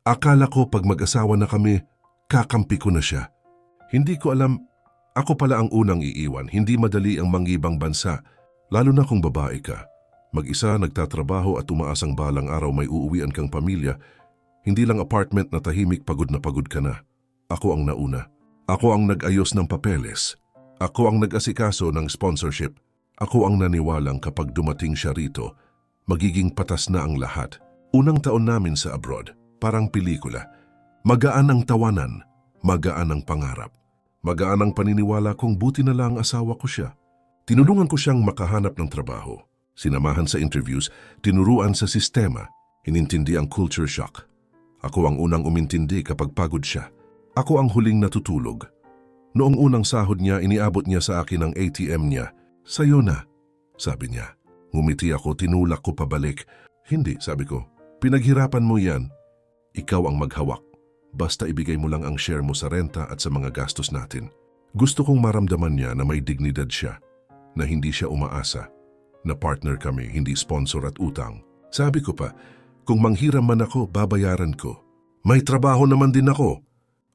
Akala ko pag mag-asawa na kami, kakampi ko na siya. Hindi ko alam, ako pala ang unang iiwan. Hindi madali ang mangibang bansa, lalo na kung babae ka. Mag-isa, nagtatrabaho at umaasang balang araw may uuwian kang pamilya. Hindi lang apartment na tahimik, pagod na pagod ka na. Ako ang nauna. Ako ang nag-ayos ng papeles. Ako ang nag-asikaso ng sponsorship. Ako ang naniwalang kapag dumating siya rito, magiging patas na ang lahat. Unang taon namin sa abroad, parang pelikula. Magaan ang tawanan, magaan ang pangarap. Magaan ang paniniwala kong buti na lang asawa ko siya. Tinulungan ko siyang makahanap ng trabaho. Sinamahan sa interviews, tinuruan sa sistema, inintindi ang culture shock. Ako ang unang umintindi kapag pagod siya. Ako ang huling natutulog. Noong unang sahod niya, iniabot niya sa akin ang ATM niya. Sa'yo na, sabi niya. Ngumiti ako, tinulak ko pabalik. Hindi, sabi ko. Pinaghirapan mo yan. Ikaw ang maghawak. Basta ibigay mo lang ang share mo sa renta at sa mga gastos natin. Gusto kong maramdaman niya na may dignidad siya, na hindi siya umaasa, na partner kami, hindi sponsor at utang. Sabi ko pa, kung manghiram man ako, babayaran ko. May trabaho naman din ako.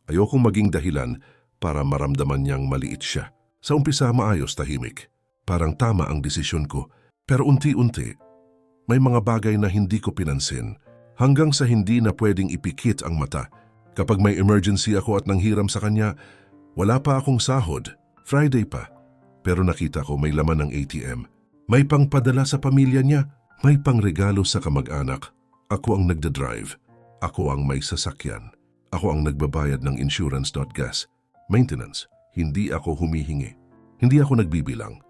Ayokong maging dahilan para maramdaman niyang maliit siya. Sa umpisa maayos, tahimik. Parang tama ang desisyon ko. Pero unti-unti, may mga bagay na hindi ko pinansin. Hanggang sa hindi na pwedeng ipikit ang mata. Kapag may emergency ako at nanghiram sa kanya, wala pa akong sahod, Friday pa. Pero nakita ko may laman ng ATM. May pangpadala sa pamilya niya, may pangregalo sa kamag-anak. Ako ang nagda-drive. Ako ang may sasakyan. Ako ang nagbabayad ng insurance, gas, maintenance. Hindi ako humihingi. Hindi ako nagbibilang.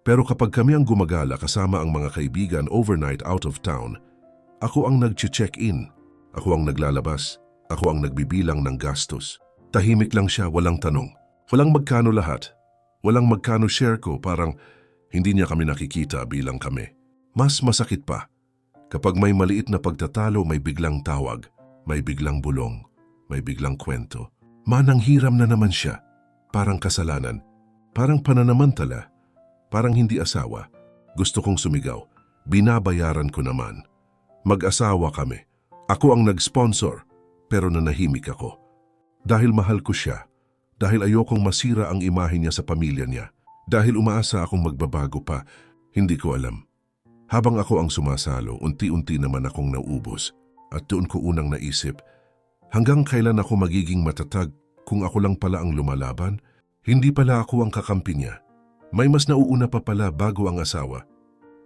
Pero kapag kami ang gumagala kasama ang mga kaibigan overnight out of town, ako ang nag-check-in. Ako ang naglalabas. Ako ang nagbibilang ng gastos. Tahimik lang siya, walang tanong. Walang magkano lahat. Walang magkano share ko, parang hindi niya kami nakikita bilang kami. Mas masakit pa. Kapag may maliit na pagtatalo, may biglang tawag, may biglang bulong, may biglang kwento. Mananghiram na naman siya. Parang kasalanan. Parang pananamantala. Parang hindi asawa. Gusto kong sumigaw. Binabayaran ko naman. Mag-asawa kami. Ako ang nag-sponsor. Pero nanahimik ako. Dahil mahal ko siya. Dahil ayokong masira ang imahe niya sa pamilya niya. Dahil umaasa akong magbabago pa. Hindi ko alam. Habang ako ang sumasalo, unti-unti naman akong naubos. At doon ko unang naisip, hanggang kailan ako magiging matatag kung ako lang pala ang lumalaban? Hindi pala ako ang kakampi niya. May mas nauuna pa pala bago ang asawa.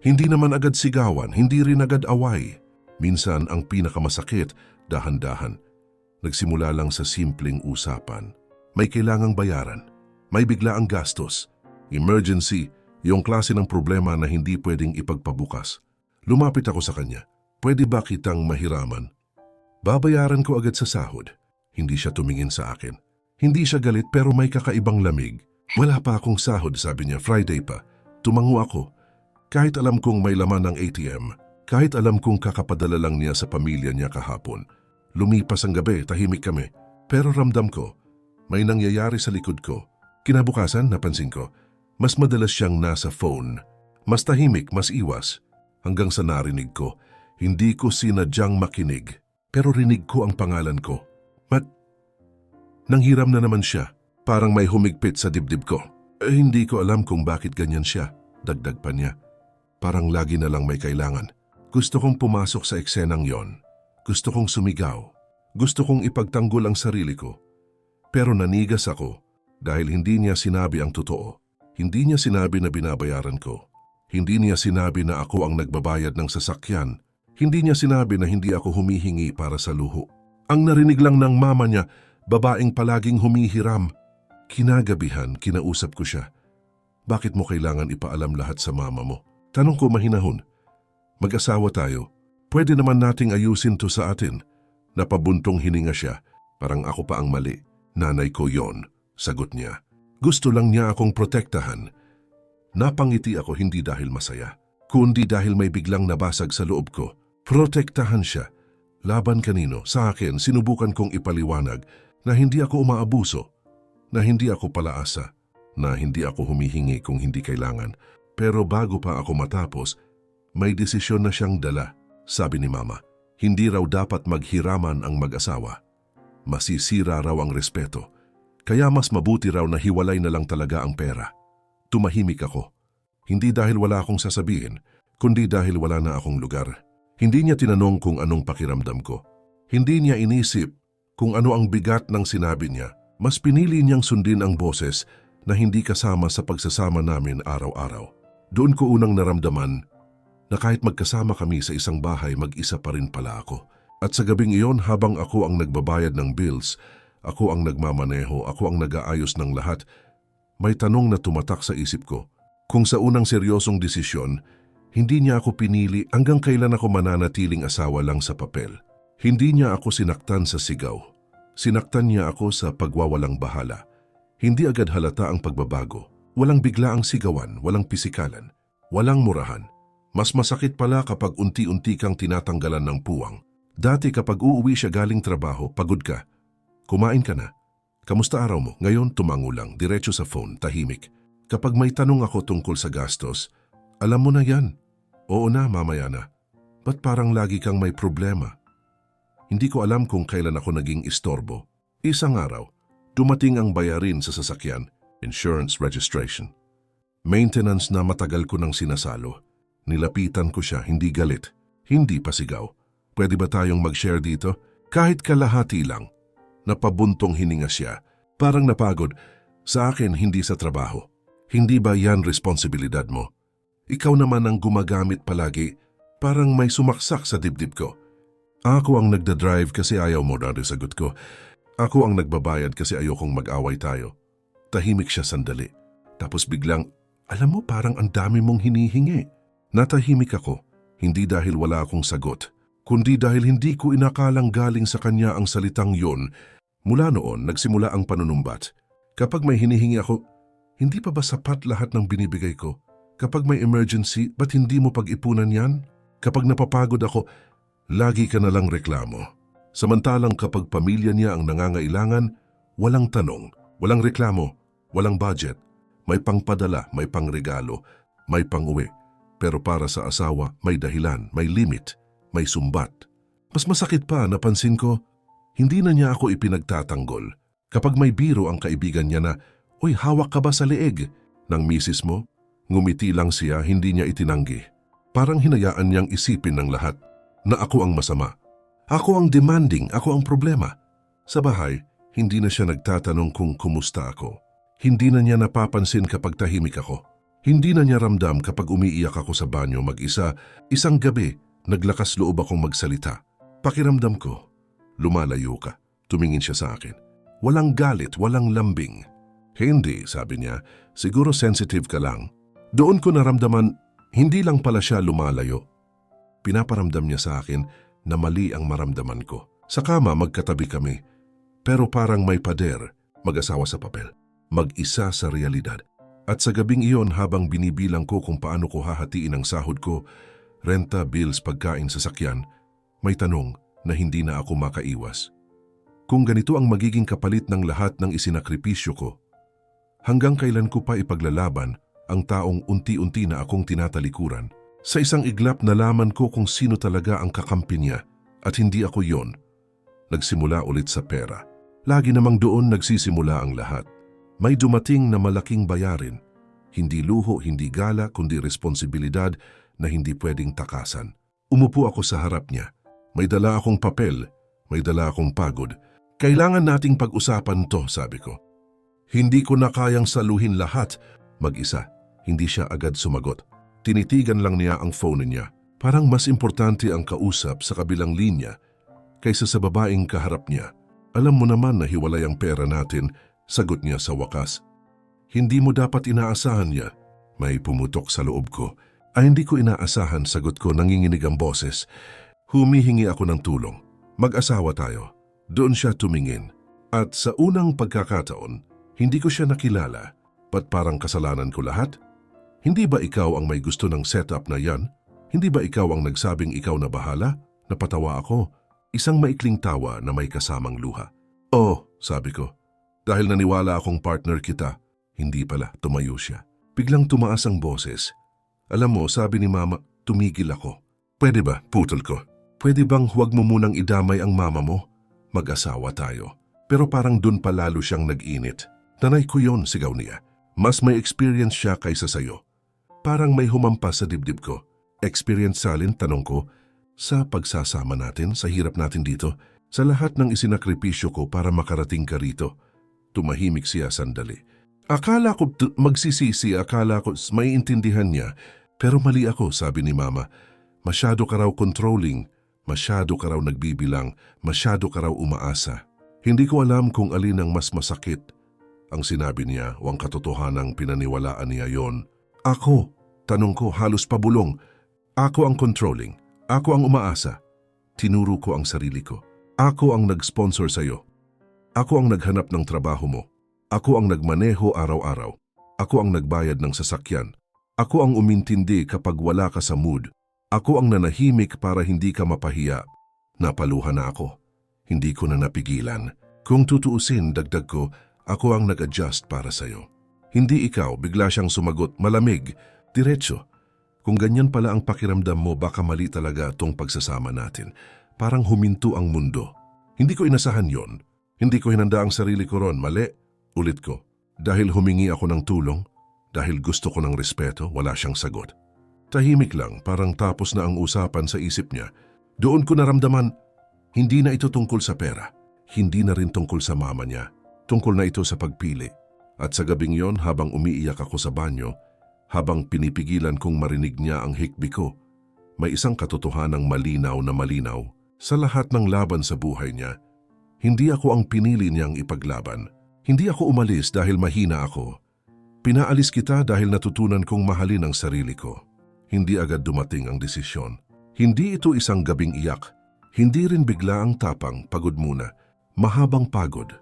Hindi naman agad sigawan, hindi rin agad away. Minsan ang pinakamasakit, dahan-dahan. Nagsimula lang sa simpleng usapan. May kailangang bayaran. May bigla ang gastos. Emergency, yung klase ng problema na hindi pwedeng ipagpabukas. Lumapit ako sa kanya. Pwede ba kitang mahiraman? Babayaran ko agad sa sahod. Hindi siya tumingin sa akin. Hindi siya galit pero may kakaibang lamig. Wala pa akong sahod, sabi niya, Friday pa. Tumango ako. Kahit alam kong may laman ng ATM, kahit alam kong kakapadala lang niya sa pamilya niya kahapon. Lumipas ang gabi, tahimik kami. Pero ramdam ko, may nangyayari sa likod ko. Kinabukasan, napansin ko, mas madalas siyang nasa phone. Mas tahimik, mas iwas. Hanggang sa narinig ko, hindi ko sinadyang makinig. Pero rinig ko ang pangalan ko. Nanghiram na naman siya. Parang may humigpit sa dibdib ko. Hindi ko alam kung bakit ganyan siya. Dagdag pa niya. Parang lagi na lang may kailangan. Gusto kong pumasok sa eksenang yon. Gusto kong sumigaw. Gusto kong ipagtanggol ang sarili ko. Pero nanigas ako dahil hindi niya sinabi ang totoo. Hindi niya sinabi na binabayaran ko. Hindi niya sinabi na ako ang nagbabayad ng sasakyan. Hindi niya sinabi na hindi ako humihingi para sa luho. Ang narinig lang ng mama niya, babaeng palaging humihiram. Kinagabihan, kinausap ko siya. Bakit mo kailangan ipaalam lahat sa mama mo? Tanong ko mahinahon. Mag-asawa tayo. Pwede naman nating ayusin to sa atin. Napabuntong hininga siya. Parang ako pa ang mali. Nanay ko yon, sagot niya. Gusto lang niya akong protektahan. Napangiti ako hindi dahil masaya, kundi dahil may biglang nabasag sa loob ko. Protektahan siya. Laban kanino? Sa akin, sinubukan kong ipaliwanag na hindi ako umaabuso, na hindi ako palaasa, na hindi ako humihingi kung hindi kailangan. Pero bago pa ako matapos, may desisyon na siyang dala. Sabi ni Mama, Hindi raw dapat maghiraman ang mag-asawa. Masisira raw ang respeto. Kaya mas mabuti raw na hiwalay na lang talaga ang pera. Tumahimik ako. Hindi dahil wala akong sasabihin, kundi dahil wala na akong lugar. Hindi niya tinanong kung anong pakiramdam ko. Hindi niya inisip kung ano ang bigat ng sinabi niya. Mas pinili niyang sundin ang boses na hindi kasama sa pagsasama namin araw-araw. Doon ko unang naramdaman na kahit magkasama kami sa isang bahay, mag-isa pa rin pala ako. At sa gabing iyon, habang ako ang nagbabayad ng bills, ako ang nagmamaneho, ako ang nag-aayos ng lahat, may tanong na tumatak sa isip ko. Kung sa unang seryosong desisyon, hindi niya ako pinili hanggang kailan ako mananatiling asawa lang sa papel. Hindi niya ako sinaktan sa sigaw. Sinaktan niya ako sa pagwawalang bahala. Hindi agad halata ang pagbabago. Walang bigla ang sigawan, walang pisikalan, walang murahan. Mas masakit pala kapag unti-unti kang tinatanggalan ng puwang. Dati kapag uuwi siya galing trabaho, pagod ka. Kumain ka na. Kamusta araw mo? Ngayon tumango lang, diretso sa phone, tahimik. Kapag may tanong ako tungkol sa gastos, alam mo na yan. Oo na, mamaya na. Ba't parang lagi kang may problema? Hindi ko alam kung kailan ako naging istorbo. Isang araw, dumating ang bayarin sa sasakyan, insurance registration. Maintenance na matagal ko nang sinasalo. Nilapitan ko siya, hindi galit, hindi pasigaw. Pwede ba tayong mag-share dito? Kahit kalahati lang. Napabuntong hininga siya, parang napagod. Sa akin, hindi sa trabaho. Hindi ba yan responsibilidad mo? Ikaw naman ang gumagamit palagi, parang may sumaksak sa dibdib ko. Ako ang nagda-drive kasi ayaw mo na sagot ko. Ako ang nagbabayad kasi ayokong mag-away tayo. Tahimik siya sandali. Tapos biglang, alam mo parang ang dami mong hinihingi. Natahimik ako, hindi dahil wala akong sagot, kundi dahil hindi ko inakalang galing sa kanya ang salitang yun. Mula noon, nagsimula ang panunumbat. Kapag may hinihingi ako, hindi pa ba sapat lahat ng binibigay ko? Kapag may emergency, ba't hindi mo pag-ipunan yan? Kapag napapagod ako, lagi ka na lang reklamo. Samantalang kapag pamilya niya ang nangangailangan, walang tanong, walang reklamo, walang budget. May pangpadala, may pangregalo, may pang-uwi. Pero para sa asawa, may dahilan, may limit, may sumbat. Mas masakit pa, napansin ko, hindi na niya ako ipinagtatanggol. Kapag may biro ang kaibigan niya na, "Uy, hawak ka ba sa leeg?" ng misis mo, ngumiti lang siya, hindi niya itinanggi. Parang hinayaan niyang isipin ng lahat na ako ang masama. Ako ang demanding, ako ang problema. Sa bahay, hindi na siya nagtatanong kung kumusta ako. Hindi na niya napapansin kapag tahimik ako. Hindi na niya ramdam kapag umiiyak ako sa banyo mag-isa. Isang gabi, naglakas loob akong magsalita. Pakiramdam ko, lumalayo ka. Tumingin siya sa akin. Walang galit, walang lambing. Hindi, sabi niya, siguro sensitive ka lang. Doon ko naramdaman, hindi lang pala siya lumalayo. Pinaparamdam niya sa akin na mali ang maramdaman ko. Sa kama, magkatabi kami. Pero parang may pader, mag-asawa sa papel. Mag-isa sa realidad. At sa gabing iyon habang binibilang ko kung paano ko hahatiin ang sahod ko, renta, bills, pagkain, sasakyan, may tanong na hindi na ako makaiwas. Kung ganito ang magiging kapalit ng lahat ng isinakripisyo ko, hanggang kailan ko pa ipaglalaban ang taong unti-unti na akong tinatalikuran? Sa isang iglap nalaman ko kung sino talaga ang kakampi niya at hindi ako yon. Nagsimula ulit sa pera. Lagi namang doon nagsisimula ang lahat. May dumating na malaking bayarin. Hindi luho, hindi gala, kundi responsibilidad na hindi pwedeng takasan. Umupo ako sa harap niya. May dala akong papel, may dala akong pagod. Kailangan nating pag-usapan to, sabi ko. Hindi ko na kayang saluhin lahat. Mag-isa, hindi siya agad sumagot. Tinitigan lang niya ang phone niya. Parang mas importante ang kausap sa kabilang linya kaysa sa babaeng kaharap niya. Alam mo naman na hiwalay ang pera natin, sagot niya sa wakas. Hindi mo dapat inaasahan niya. May pumutok sa loob ko. Ay hindi ko inaasahan, sagot ko, nanginginig ang boses. Humihingi ako ng tulong. Mag-asawa tayo. Doon siya tumingin. At sa unang pagkakataon, hindi ko siya nakilala. Ba't parang kasalanan ko lahat? Hindi ba ikaw ang may gusto ng setup na yan? Hindi ba ikaw ang nagsabing ikaw na bahala? Napatawa ako. Isang maikling tawa na may kasamang luha. Oh, sabi ko. Dahil naniwala akong partner kita, hindi pala, tumayo siya. Biglang tumaas ang boses. Alam mo, sabi ni Mama, tumigil ako. Pwede ba? Putol ko. Pwede bang huwag mo munang idamay ang mama mo? Mag-asawa tayo. Pero parang dun pa lalo siyang nag-init. Nanay ko yon, sigaw niya. Mas may experience siya kaysa sayo. Parang may humampas sa dibdib ko. Experience salin, tanong ko, sa pagsasama natin, sa hirap natin dito, sa lahat ng isinakripisyo ko para makarating ka rito. Tumahimik siya sandali. Akala ko magsisisi, akala ko maiintindihan niya. Pero mali ako, sabi ni Mama. Masyado ka raw controlling, masyado ka raw nagbibilang, masyado ka raw umaasa. Hindi ko alam kung alin ang mas masakit. Ang sinabi niya o ang katotohanang pinaniwalaan niya yon. Ako, tanong ko halos pabulong. Ako ang controlling. Ako ang umaasa. Tinuro ko ang sarili ko. Ako ang nag-sponsor sa'yo. Ako ang naghanap ng trabaho mo. Ako ang nagmaneho araw-araw. Ako ang nagbayad ng sasakyan. Ako ang umintindi kapag wala ka sa mood. Ako ang nanahimik para hindi ka mapahiya. Napaluhan na ako. Hindi ko na napigilan. Kung tutuusin, dagdag ko, ako ang nag-adjust para sa'yo. Hindi ikaw, bigla siyang sumagot, malamig, diretso. Kung ganyan pala ang pakiramdam mo, baka mali talaga tong pagsasama natin. Parang huminto ang mundo. Hindi ko inasahan yon. Hindi ko hinanda ang sarili ko ron, mali. Ulit ko, dahil humingi ako ng tulong, dahil gusto ko ng respeto, wala siyang sagot. Tahimik lang, parang tapos na ang usapan sa isip niya. Doon ko naramdaman, hindi na ito tungkol sa pera. Hindi na rin tungkol sa mama niya. Tungkol na ito sa pagpili. At sa gabing yon, habang umiiyak ako sa banyo, habang pinipigilan kong marinig niya ang hikbi ko, may isang katotohanang malinaw na malinaw sa lahat ng laban sa buhay niya. Hindi ako ang pinili niyang ipaglaban. Hindi ako umalis dahil mahina ako. Pinaalis kita dahil natutunan kong mahalin ang sarili ko. Hindi agad dumating ang desisyon. Hindi ito isang gabing iyak. Hindi rin bigla ang tapang, pagod muna. Mahabang pagod.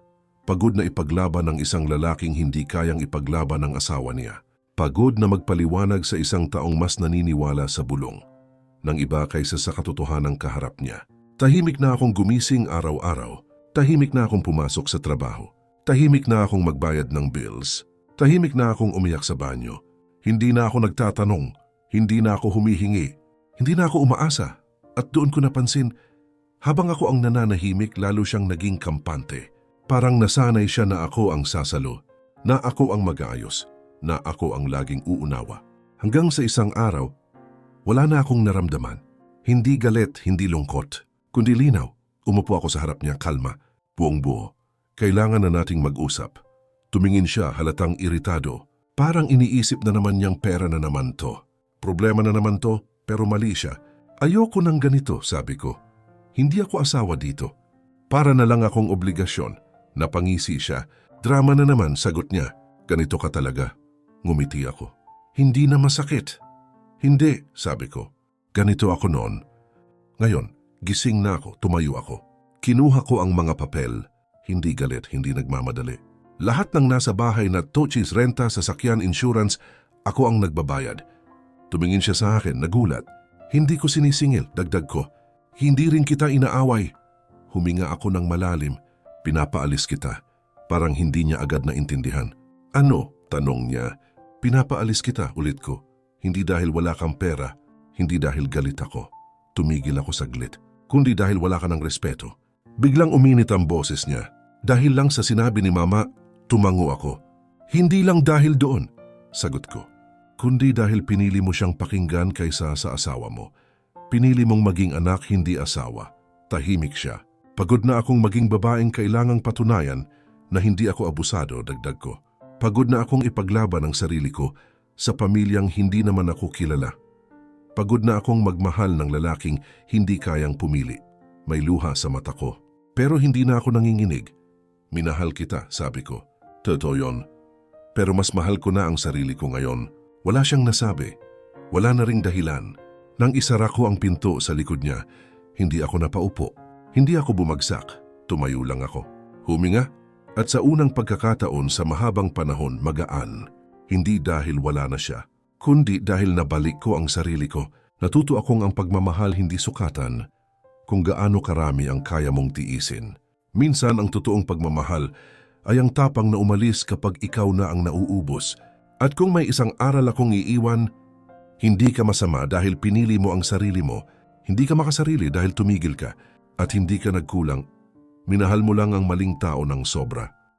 Pagod na ipaglaban ng isang lalaking hindi kayang ipaglaban ng asawa niya. Pagod na magpaliwanag sa isang taong mas naniniwala sa bulong ng iba kaysa sa katotohanang kaharap niya. Tahimik na akong gumising araw-araw. Tahimik na akong pumasok sa trabaho. Tahimik na akong magbayad ng bills. Tahimik na akong umiyak sa banyo. Hindi na ako nagtatanong. Hindi na ako humihingi. Hindi na ako umaasa. At doon ko napansin, habang ako ang nananahimik, lalo siyang naging kampante. Parang nasanay siya na ako ang sasalo, na ako ang mag-aayos, na ako ang laging uunawa. Hanggang sa isang araw, wala na akong naramdaman. Hindi galit, hindi lungkot, kundi linaw. Umupo ako sa harap niya, kalma, buong buo. Kailangan na nating mag-usap. Tumingin siya, halatang iritado. Parang iniisip na naman niyang pera na naman to. Problema na naman to, pero mali siya. Ayoko ng ganito, sabi ko. Hindi ako asawa dito. Para na lang akong obligasyon. Napangisi siya. Drama na naman, sagot niya. Ganito ka talaga. Ngumiti ako. Hindi na masakit. Hindi, sabi ko. Ganito ako noon. Ngayon, gising na ako, tumayo ako. Kinuha ko ang mga papel. Hindi galit, hindi nagmamadali. Lahat ng nasa bahay na tochis, renta, sasakyan, insurance, ako ang nagbabayad. Tumingin siya sa akin, nagulat. Hindi ko sinisingil, dagdag ko. Hindi rin kita inaaway. Huminga ako ng malalim. Pinapaalis kita. Parang hindi niya agad na intindihan. Ano? Tanong niya. Pinapaalis kita, ulit ko. Hindi dahil wala kang pera. Hindi dahil galit ako. Tumigil ako saglit. Kundi dahil wala ka ng respeto. Biglang uminit ang boses niya. Dahil lang sa sinabi ni Mama, tumango ako. Hindi lang dahil doon, sagot ko. Kundi dahil pinili mo siyang pakinggan kaysa sa asawa mo. Pinili mong maging anak, hindi asawa. Tahimik siya. Pagod na akong maging babaeng kailangang patunayan na hindi ako abusado, dagdag ko. Pagod na akong ipaglaban ang sarili ko sa pamilyang hindi naman ako kilala. Pagod na akong magmahal ng lalaking hindi kayang pumili. May luha sa mata ko. Pero hindi na ako nanginginig. Minahal kita, sabi ko. Totoo yun. Pero mas mahal ko na ang sarili ko ngayon. Wala siyang nasabi. Wala na ring dahilan. Nang isara ko ang pinto sa likod niya, hindi ako napaupo. Hindi ako bumagsak. Tumayo lang ako. Huminga. At sa unang pagkakataon sa mahabang panahon, magaan. Hindi dahil wala na siya, kundi dahil nabalik ko ang sarili ko. Natuto akong ang pagmamahal hindi sukatan kung gaano karami ang kaya mong tiisin. Minsan ang totoong pagmamahal ay ang tapang na umalis kapag ikaw na ang nauubos. At kung may isang aral akong iiwan, hindi ka masama dahil pinili mo ang sarili mo. Hindi ka makasarili dahil tumigil ka at hindi ka nagkulang. Minahal mo lang ang maling tao ng sobra.